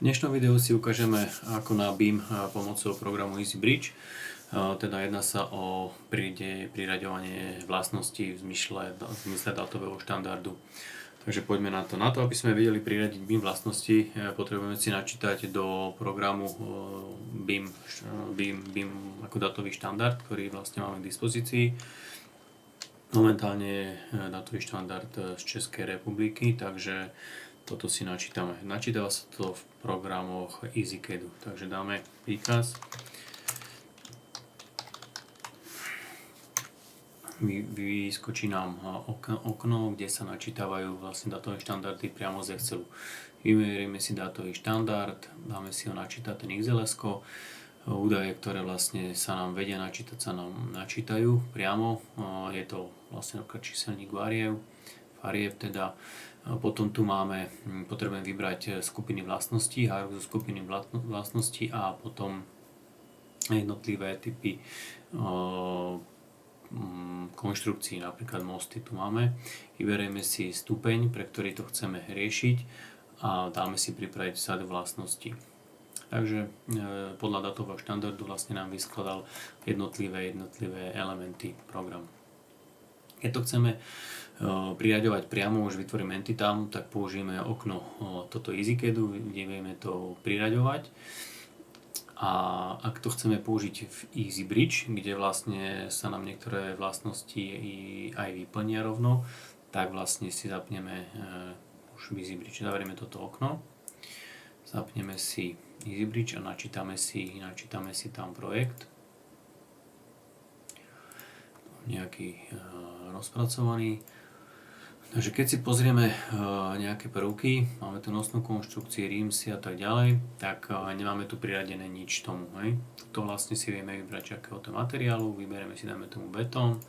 V dnešnom videu si ukážeme, ako na BIM pomocou programu EasyBridge. Teda jedná sa o priraďovanie vlastností v zmysle dátového štandardu. Takže poďme na to. Na to, aby sme vedeli priradiť BIM vlastnosti, potrebujeme si načítať do programu BIM ako dátový štandard, ktorý vlastne máme k dispozícii. Momentálne je dátový štandard z Českej republiky, takže toto si načítame. Načítava sa to v programoch EasyCAD. Takže dáme príkaz. Vyskočí nám okno, kde sa načítavajú vlastne dátové štandardy priamo z Excelu. Vyberieme si dátový štandard, dáme si ho načítať ten XLS-ko. Údaje, ktoré vlastne sa nám vedia načítať, sa nám načítajú priamo. Je to vlastne napríklad číselník varieb teda. Potom tu potrebujeme vybrať skupiny vlastností, hierarchiu skupiny vlastností a potom jednotlivé typy konštrukcií, napríklad mosty tu máme. Vyberieme si stupeň, pre ktorý to chceme riešiť a dáme si pripraviť sadu vlastností. Takže podľa dátového štandardu vlastne nám vyskladal jednotlivé elementy programu. Keď to chceme priraďovať priamo, už vytvorím entitám, tak použijeme okno toto EasyCADu, kde vieme to priraďovať. A ak to chceme použiť v EasyBridge, kde vlastne sa nám niektoré vlastnosti aj vyplnia rovno, tak vlastne si zapneme už v EasyBridge. Zavrieme toto okno, zapneme si EasyBridge a načítame si tam projekt. Nejaký rozpracovaný. Takže keď si pozrieme nejaké prvky, máme tu nosnú konštrukciu, rímsy a tak ďalej, tak nemáme tu priradené nič tomu. Hej. To vlastne si vieme vybrať akého to materiálu, vyberieme si, dáme tomu betón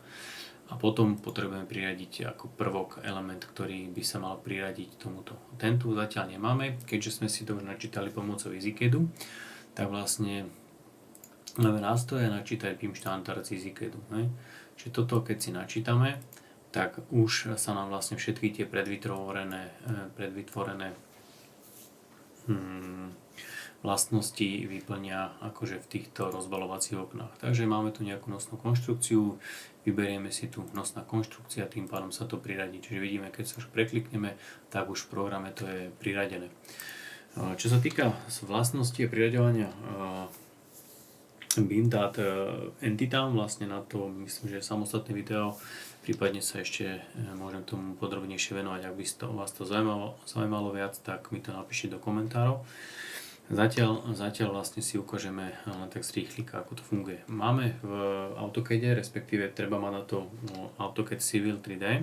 a potom potrebujeme priradiť ako prvok element, ktorý by sa mal priradiť tomuto. Tento zatiaľ nemáme, keďže sme si to už načítali pomocou EasyCADu, tak vlastne máme nástroje načítať BIM štandard z EasyCADu. Hej. Čiže toto keď si načítame, tak už sa nám vlastne všetky tie predvytvorené vlastnosti vyplnia akože v týchto rozbalovacích oknách. Takže máme tu nejakú nosnú konštrukciu, vyberieme si tu nosná konštrukcia, tým pádom sa to priradí. Čiže vidíme, keď sa už preklikneme, tak už v programe to je priradené. Čo sa týka vlastnosti a priraďovania BIM dát entitám, vlastne na to myslím, že je samostatné video, prípadne sa ešte môžem tomu podrobnejšie venovať. Ak by vás to zaujímalo viac, tak mi to napíšte do komentárov. Zatiaľ vlastne si ukážeme tak z rýchlika, ako to funguje. Máme v AutoCADe, respektíve treba mať na to AutoCAD Civil 3D.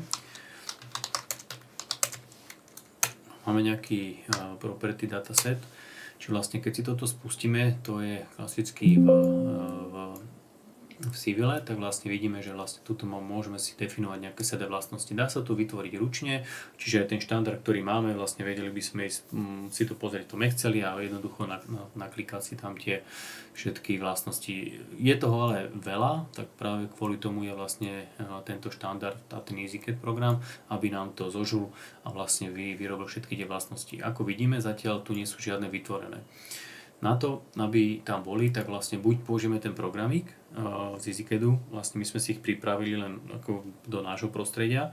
Máme nejaký property dataset, čiže vlastne keď si toto spustíme, to je klasicky v Civile, tak vlastne vidíme, že vlastne tuto môžeme si definovať nejaké set vlastnosti. Dá sa to vytvoriť ručne, čiže ten štandard, ktorý máme, vlastne vedeli by sme si to pozrieť v tom Exceli a jednoducho naklikať si tam tie všetky vlastnosti. Je toho ale veľa, tak práve kvôli tomu je vlastne tento štandard a ten EasyCAD program, aby nám to zožul a vlastne vyrobil všetky tie vlastnosti. Ako vidíme, zatiaľ tu nie sú žiadne vytvorené. Na to, aby tam boli, tak vlastne buď použijeme ten programík z EasyCADu, vlastne my sme si ich pripravili len ako do nášho prostredia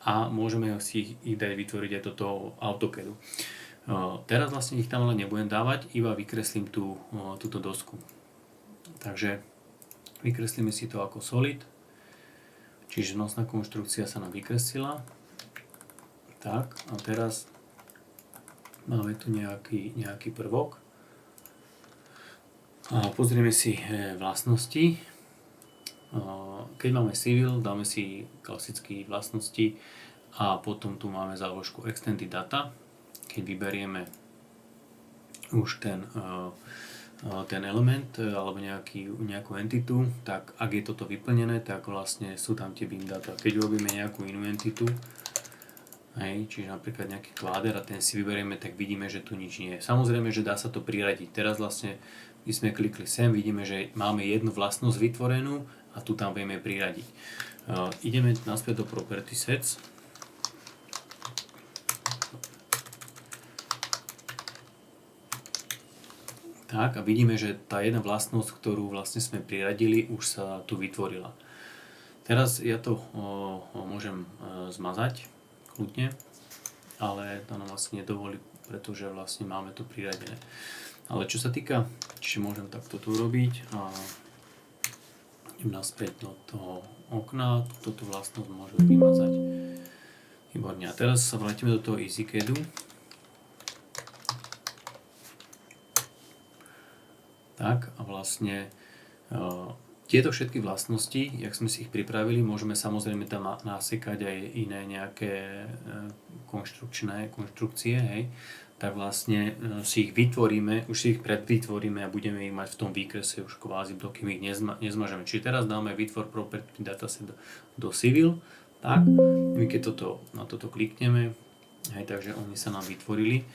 a môžeme si ich dať vytvoriť aj toto AutoCADu. Teraz vlastne ich tam ale nebudem dávať, iba vykreslím túto dosku. Takže vykreslíme si to ako solid, čiže nosná konštrukcia sa nám vykreslila. Tak, a teraz máme tu nejaký prvok. Pozrieme si vlastnosti. Keď máme Civil, dáme si klasické vlastnosti a potom tu máme záložku Extended Data. Keď vyberieme už ten element alebo nejakú entitu, tak ak je toto vyplnené, tak vlastne sú tam tie BIM data. Keď robíme nejakú inú entitu, čiže napríklad nejaký kváder a ten si vyberieme, tak vidíme, že tu nič nie je. Samozrejme, že dá sa to priradiť. Teraz vlastne my sme klikli sem, vidíme, že máme jednu vlastnosť vytvorenú a tu tam vieme priradiť. Ideme naspäť do Property Sets. Tak a vidíme, že tá jedna vlastnosť, ktorú vlastne sme priradili, už sa tu vytvorila. Teraz ja to môžem zmazať kľudne, ale to nám vlastne nedovolí, pretože vlastne máme to priradené. Ale čo sa týka, čiže môžem takto tu urobiť a idem naspäť do toho okna, túto vlastnosť môžem vymazať. Výborne. A teraz sa vrátime do toho EasyCADu. Tak a vlastne tieto všetky vlastnosti, jak sme si ich pripravili, môžeme samozrejme tam nasekať aj iné nejaké konštrukcie, hej, tak vlastne si ich vytvoríme, už si ich predvytvoríme a budeme ich mať v tom výkrese už kvázi, dokým ich nezmažeme. Čiže teraz dáme vytvor property dataset do Civil, tak, my keď na toto klikneme, hej, takže oni sa nám vytvorili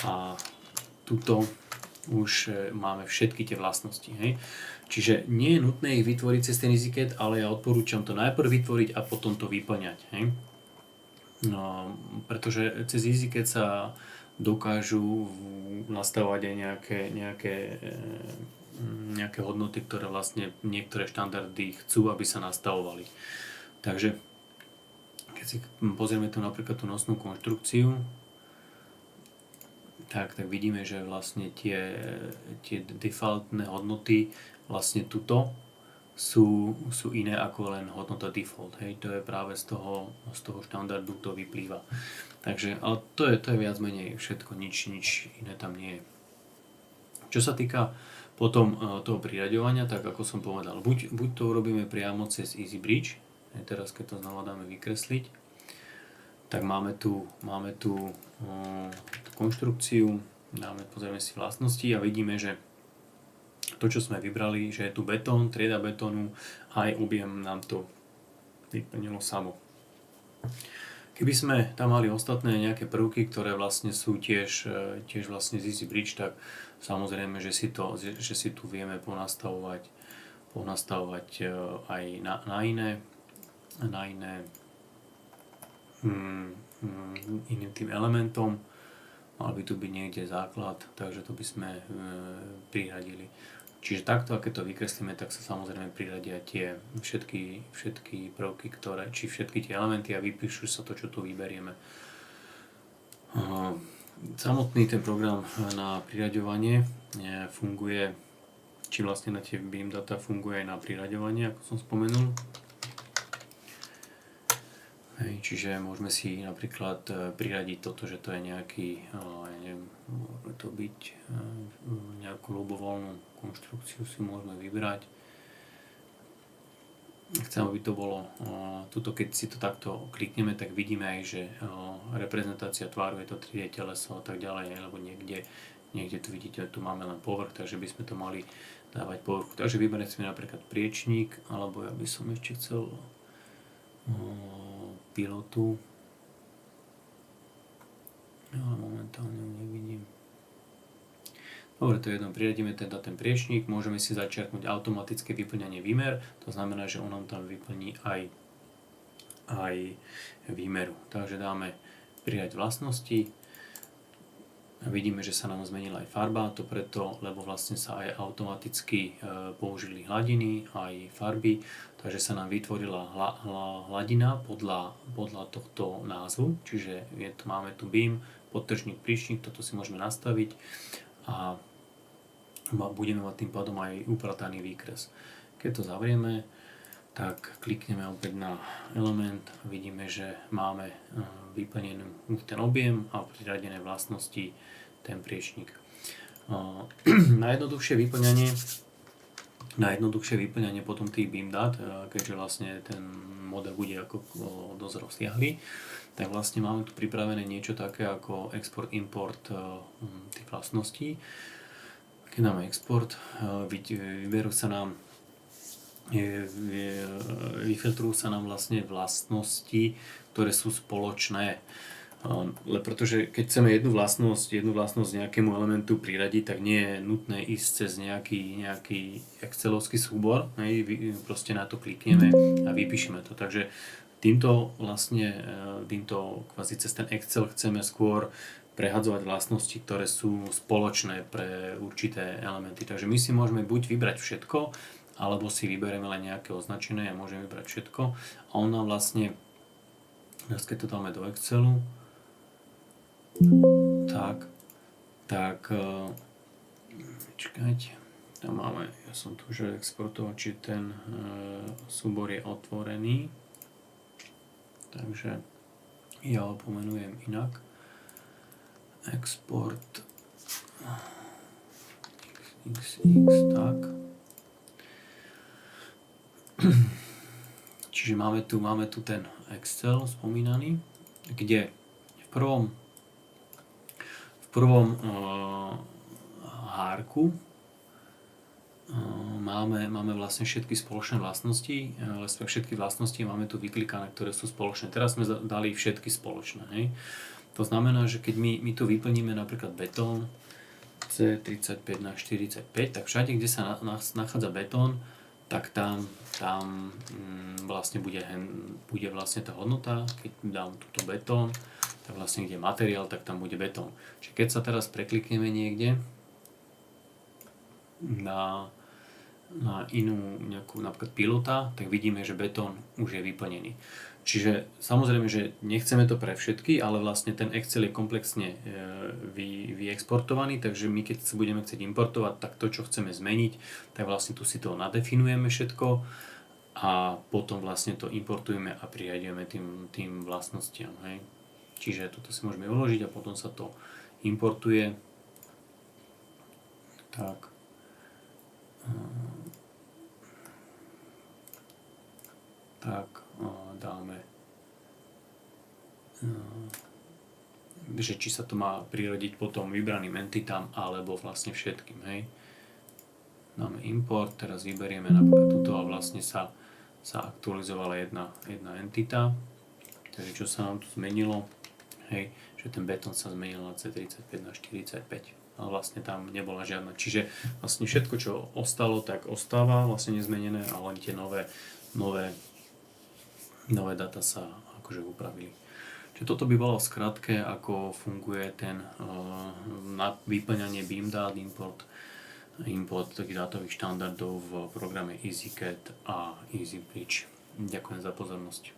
a tuto už máme všetky tie vlastnosti. Hej. Čiže nie je nutné ich vytvoriť cez ten EasyCAD, ale ja odporúčam to najprv vytvoriť a potom to vyplňať. Hej. No, pretože cez EasyCAD sa dokážu nastavovať aj nejaké hodnoty, ktoré vlastne niektoré štandardy chcú, aby sa nastavovali. Takže keď si pozrieme tu napríklad tú nosnú konštrukciu, tak vidíme, že vlastne tie defaultné hodnoty vlastne tuto sú iné ako len hodnota default. Hej, to je práve z toho štandardu to vyplýva. Takže, ale to je viac menej všetko, nič iné tam nie je. Čo sa týka potom toho priraďovania, tak ako som povedal, buď to urobíme priamo cez EasyBridge, teraz keď to znova dáme vykresliť, tak máme tu konštrukciu, pozrieme si vlastnosti a vidíme, že to, čo sme vybrali, že je tu betón, trieda betónu a aj objem nám to vyplnilo samo. Keby sme tam mali ostatné nejaké prvky, ktoré vlastne sú tiež vlastne z EasyBridge, tak samozrejme, že si tu vieme ponastavovať aj na iné iným tým elementom. Mal by tu byť niekde základ, takže to by sme priradili. Čiže takto, a keď to vykreslíme, tak sa samozrejme priradia tie všetky prvky, či všetky tie elementy a vypíšu sa to, čo tu vyberieme. Samotný ten program na priraďovanie funguje, či vlastne na tie BIM data funguje aj na priraďovanie, ako som spomenul. Čiže môžeme si napríklad priradiť toto, že to je nejaký, môže to byť nejakú ľubovoľnú konštrukciu si môžeme vybrať. Chcem, aby to bolo, tuto keď si to takto klikneme, tak vidíme aj, že reprezentácia tváru je to 3D teleso a tak ďalej, alebo niekde tu vidíte, tu máme len povrch, takže by sme to mali dávať povrchu. Takže vyberiem si napríklad priečník, alebo ja by som ešte chcel pilotu, ale momentálne ho nevidím. Dobre, to je jedno, priradíme teda ten priečník, môžeme si začiarknúť automatické vyplňanie výmer, to znamená, že on nám tam vyplní aj výmeru. Takže dáme pridať vlastnosti a vidíme, že sa nám zmenila aj farba, to preto, lebo vlastne sa aj automaticky použili hladiny, aj farby, takže sa nám vytvorila hladina podľa tohto názvu, čiže máme tu BIM, podtržník, príčnik, toto si môžeme nastaviť a budeme mať tým pádom aj uprataný výkres. Keď to zavrieme, tak klikneme opäť na element a vidíme, že máme vyplnený ten objem a priradené vlastnosti ten priečník. Najjednoduchšie vyplňanie potom tých BIM dát, keďže vlastne ten model bude ako dosť rozsiahlý, tak vlastne máme tu pripravené niečo také ako export-import tých vlastností. Keď dáme export, vyfiltrujú sa nám vlastne vlastnosti, ktoré sú spoločné. Pretože keď chceme jednu vlastnosť nejakému elementu priradiť, tak nie je nutné ísť cez nejaký excelovský súbor, proste na to klikneme a vypíšeme to. Takže týmto kvázi cez ten Excel chceme skôr prehadzovať vlastnosti, ktoré sú spoločné pre určité elementy. Takže my si môžeme buď vybrať všetko, alebo si vyberieme len nejaké označené a môžeme vybrať všetko. A on nám vlastne, keď to dáme do Excelu, tak čakajte, tam máme, ja som tu už exportoval, či ten súbor je otvorený. Takže ja ho pomenujem inak. Export xx, tak. Čiže máme tu ten Excel spomínaný, kde v prvom hárku máme vlastne všetky spoločné vlastnosti, všetky vlastnosti máme tu vyklikané, ktoré sú spoločné. Teraz sme dali všetky spoločné. Hej. To znamená, že keď my tu vyplníme napríklad betón C35x45, tak všade, kde sa nachádza betón, tak tam vlastne bude vlastne tá hodnota. Keď dám túto betón, tak vlastne kde je materiál, tak tam bude betón. Čiže keď sa teraz preklikneme niekde na inú nejakú napríklad pilota, tak vidíme, že betón už je vyplnený. Čiže samozrejme, že nechceme to pre všetky, ale vlastne ten Excel je komplexne vyexportovaný, takže my keď sa budeme chcieť importovať, tak to, čo chceme zmeniť, tak vlastne tu si to nadefinujeme všetko a potom vlastne to importujeme a pririadujeme tým vlastnostiam. Hej. Čiže toto si môžeme uložiť a potom sa to importuje. Tak. Dáme, že či sa to má priradiť potom vybraným entitám alebo vlastne všetkým, hej. Dáme import, teraz vyberieme napríklad túto a vlastne sa aktualizovala jedna entita, takže čo sa nám tu zmenilo, hej, že ten betón sa zmenil na C35x45. Ale vlastne tam nebola žiadna. Čiže vlastne všetko, čo ostalo, tak ostáva vlastne nezmenené a len tie nové dáta sa akože upravili. Čiže toto by bolo v skratke, ako funguje ten vyplňanie BIM dát, import takých dátových štandardov v programe EasyCAD a EasyBridge. Ďakujem za pozornosť.